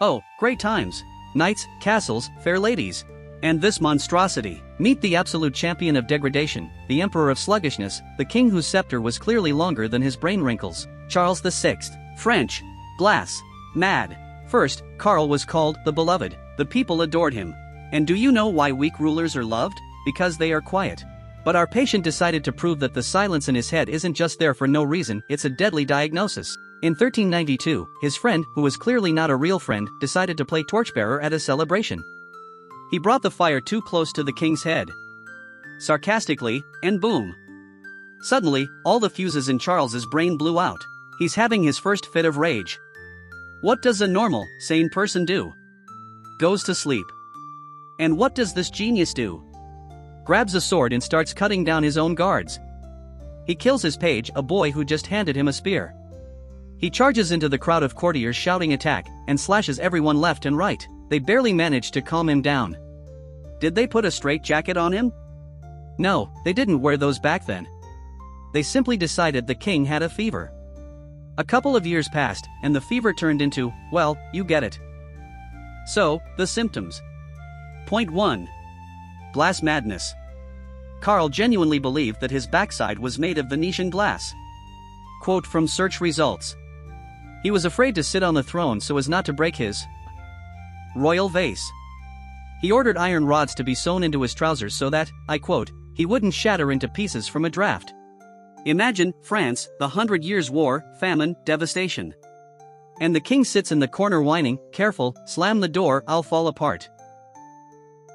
Oh, great times. Knights, castles, fair ladies. And this monstrosity. Meet the absolute champion of degradation, the emperor of sluggishness, the king whose scepter was clearly longer than his brain wrinkles, Charles VI. French. Glass. Mad. First, Karl was called the Beloved. The people adored him. And do you know why weak rulers are loved? Because they are quiet. But our patient decided to prove that the silence in his head isn't just there for no reason, it's a deadly diagnosis. In 1392, his friend, who was clearly not a real friend, decided to play torchbearer at a celebration. He brought the fire too close to the king's head. Sarcastically, and boom. Suddenly, all the fuses in Charles's brain blew out. He's having his first fit of rage. What does a normal, sane person do? Goes to sleep. And what does this genius do? Grabs a sword and starts cutting down his own guards. He kills his page, a boy who just handed him a spear. He charges into the crowd of courtiers shouting attack, and slashes everyone left and right. They barely managed to calm him down. Did they put a straitjacket on him? No, they didn't wear those back then. They simply decided the king had a fever. A couple of years passed, and the fever turned into, well, you get it. So, the symptoms. Point 1. Glass madness. Karl genuinely believed that his backside was made of Venetian glass. Quote from search results. He was afraid to sit on the throne so as not to break his royal vase. He ordered iron rods to be sewn into his trousers so that, I quote, he wouldn't shatter into pieces from a draft. Imagine, France, the 100 Years' War, famine, devastation. And the king sits in the corner whining, careful, slam the door, I'll fall apart.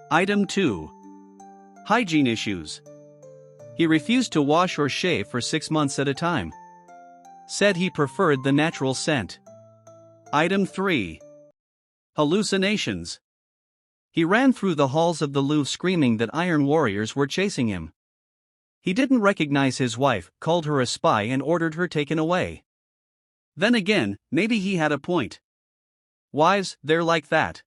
Item 2. Hygiene issues. He refused to wash or shave for 6 months at a time. Said he preferred the natural scent. Item 3. Hallucinations. He ran through the halls of the Louvre screaming that iron warriors were chasing him. He didn't recognize his wife, called her a spy and ordered her taken away. Then again, maybe he had a point. Wives, they're like that.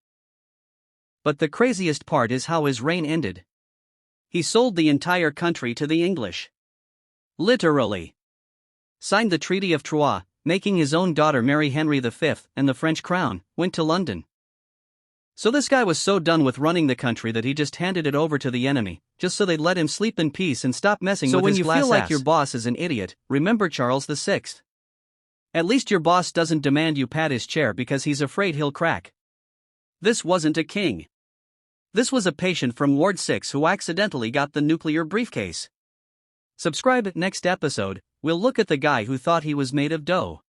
But the craziest part is how his reign ended. He sold the entire country to the English. Literally. Signed the Treaty of Troyes, making his own daughter marry Henry V, and the French crown, went to London. So this guy was so done with running the country that he just handed it over to the enemy, just so they'd let him sleep in peace and stop messing with his glass ass. So when you feel like your boss is an idiot, remember Charles VI. At least your boss doesn't demand you pat his chair because he's afraid he'll crack. This wasn't a king. This was a patient from Ward 6 who accidentally got the nuclear briefcase. Subscribe at next episode, we'll look at the guy who thought he was made of dough.